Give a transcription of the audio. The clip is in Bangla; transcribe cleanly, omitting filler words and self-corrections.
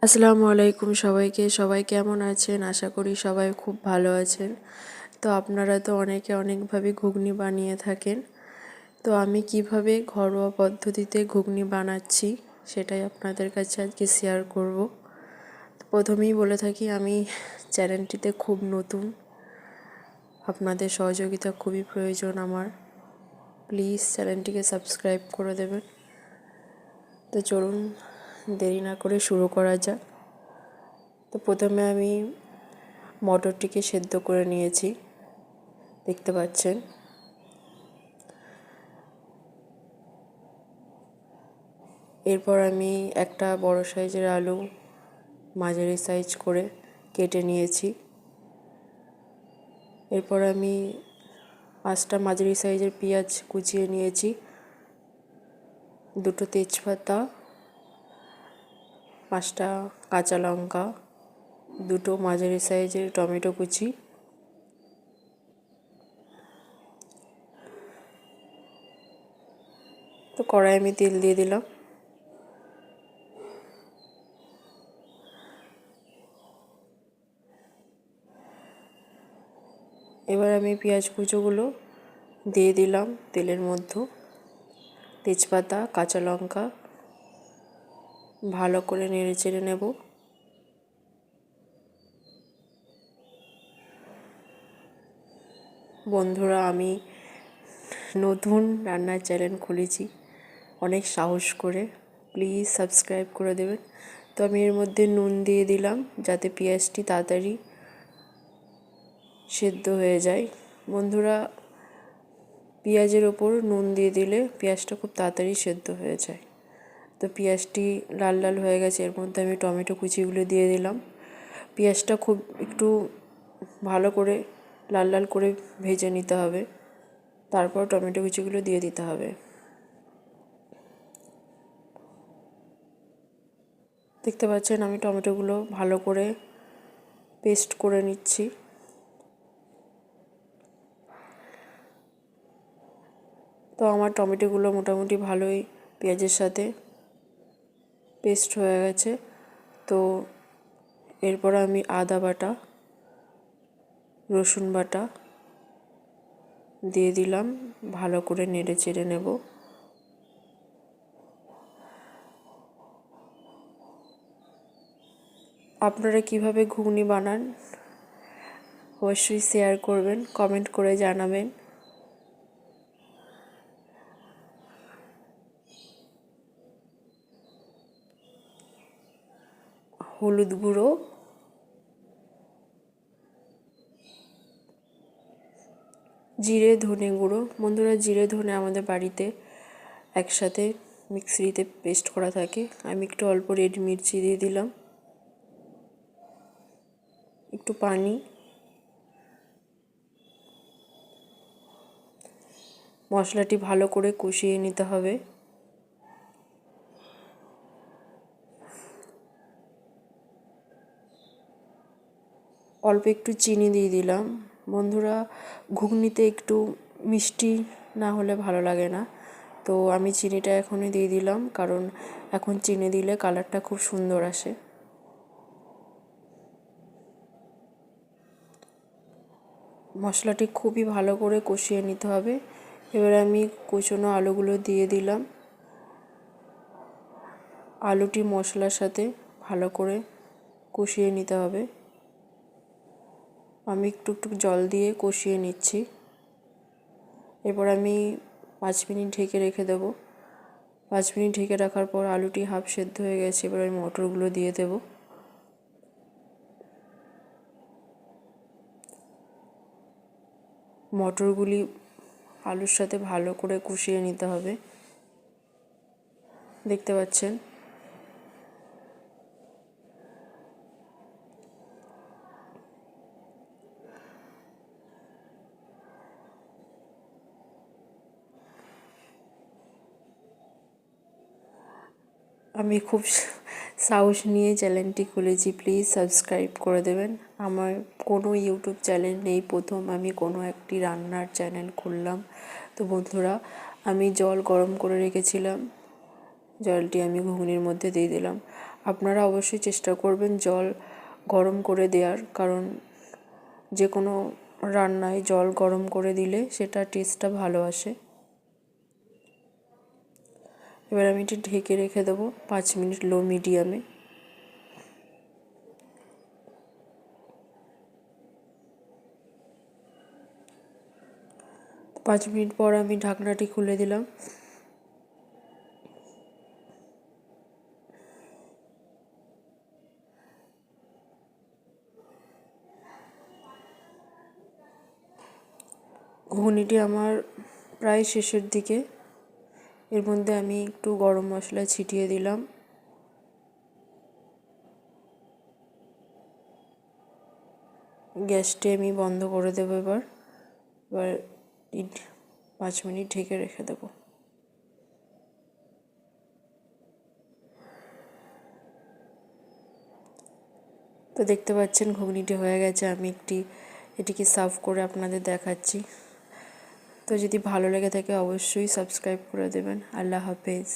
আসসালামু আলাইকুম সবাইকে। সবাই কেমন আছেন? আশা করি সবাই খুব ভালো আছেন। তো আপনারা তো অনেকে অনেকভাবে ঘুগনি বানিয়ে থাকেন। তো আমি কিভাবে ঘরোয়া পদ্ধতিতে ঘুগনি বানাচ্ছি সেটাই আপনাদের কাছে আজকে শেয়ার করব। প্রথমেই বলে থাকি আমি চ্যানেলটিতে খুব নতুন, আপনাদের সহযোগিতা খুবই প্রয়োজন আমার। প্লিজ চ্যানেলটিকে সাবস্ক্রাইব করে দেবেন। তো চলুন দেরি না করে শুরু করা যাক। তো প্রথমে আমি মটরটিকে সেদ্ধ করে নিয়েছি, দেখতে পাচ্ছেন। এরপর আমি একটা বড় সাইজের আলু মাঝারি সাইজ করে কেটে নিয়েছি। এরপর আমি 5টা মাঝারি সাইজের পেঁয়াজ কুচিয়ে নিয়েছি, 2টো তেজপাতা, 5টা কাঁচা লঙ্কা, 2টো মাঝারি সাইজের টমেটো কুচি, তো কড়াই আমি তেল দিয়ে দিলাম। এবার আমি পেঁয়াজ কুচোগুলো দিয়ে দিলাম তেলের মধ্যে। তেজপাতা, কাঁচা লঙ্কা ভালো করে নেড়ে চেড়ে নেব। বন্ধুরা, আমি নতুন রান্নার চ্যানেল খুলেছি, অনেক সাহস করে, প্লিজ সাবস্ক্রাইব করে দেবেন। তো আমি এর মধ্যে নুন দিয়ে দিলাম যাতে পেঁয়াজটি তাড়াতাড়ি সেদ্ধ হয়ে যায়। বন্ধুরা, পেঁয়াজের ওপর নুন দিয়ে দিলে পেঁয়াজটা খুব তাড়াতাড়ি সেদ্ধ হয়ে যায়। তো পেঁয়াজটি লাল লাল হয়ে গেছে, এর মধ্যে আমি টমেটো কুচিগুলো দিয়ে দিলাম। পেঁয়াজটা খুব একটু ভালো করে লাল লাল করে ভেজে নিতে হবে, তারপর টমেটো কুচিগুলো দিয়ে দিতে হবে। দেখতে পাচ্ছেন আমি টমেটোগুলো ভালো করে পেস্ট করে নিচ্ছি। তো আমার টমেটোগুলো মোটামুটি ভালোই পেঁয়াজের সাথে পেস্ট হয়ে গেছে। তো এরপর আমি আদা বাটা, রসুন বাটা দিয়ে দিলাম, ভালো করে নেড়ে চেড়ে নেব। আপনারা কিভাবে ঘুগনি বানান অবশ্যই শেয়ার করবেন, কমেন্ট করে জানাবেন। হলুদ গুঁড়ো, জিরে ধনে গুঁড়ো। বন্ধুরা, জিরে ধনে আমাদের বাড়িতে একসাথে মিক্সিতে পেস্ট করা থাকে। আমি একটু অল্প রেড মির্চি দিয়ে দিলাম, একটু পানি। মশলাটি ভালো করে কষিয়ে নিতে হবে। অল্প একটু চিনি দিয়ে দিলাম। বন্ধুরা, ঘুগনিতে একটু মিষ্টি না হলে ভালো লাগে না, তো আমি চিনিটা এখনই দিয়ে দিলাম, কারণ এখন চিনি দিলে কালারটা খুব সুন্দর আসে। মশলাটি খুবই ভালো করে কষিয়ে নিতে হবে। এবার আমি কুচনো আলুগুলো দিয়ে দিলাম। আলুটি মশলার সাথে ভালো করে কষিয়ে নিতে হবে। আমি একটু একটু জল দিয়ে কষিয়ে নিচ্ছি। এরপর আমি 5 মিনিট ঢেকে রেখে দেবো। 5 মিনিট ঢেকে রাখার পর আলুটি হাফ সেদ্ধ হয়ে গেছে। এবার আমি মটরগুলো দিয়ে দেবো। মটরগুলি আলুর সাথে ভালো করে কষিয়ে নিতে হবে। দেখতে পাচ্ছেন আমি খুব সাহস নিয়ে চ্যানেলটি খুলেছি, প্লিজ সাবস্ক্রাইব করে দেবেন। আমার কোনো ইউটিউব চ্যানেল নেই, প্রথম আমি কোনো একটি রান্নার চ্যানেল খুললাম। তো বন্ধুরা, আমি জল গরম করে রেখেছিলাম, জলটি আমি ঘুগনির মধ্যে দিয়ে দিলাম। আপনারা অবশ্যই চেষ্টা করবেন জল গরম করে দেওয়ার, কারণ যে কোনো রান্নায় জল গরম করে দিলে সেটা টেস্টটা ভালো আসে। এবার আমি এটি ঢেকে রেখে দেবো 5 মিনিট লো মিডিয়ামে। 5 মিনিট পর আমি ঢাকনাটি খুলে দিলাম। ঘুগনিটি আমার প্রায় শেষের দিকে। এর মধ্যে আমি একটু গরম মশলা ছিটিয়ে দিলাম। গ্যাসটি আমি বন্ধ করে দেবো। এবার 5 মিনিট ঢেকে রেখে দেবো। তো দেখতে পাচ্ছেন ঘুগনিটি হয়ে গেছে। আমি এটিকে সার্ভ করে আপনাদের দেখাচ্ছি। তো যদি ভালো লেগে থাকে অবশ্যই সাবস্ক্রাইব করে দেবেন। আল্লাহ হাফেজ।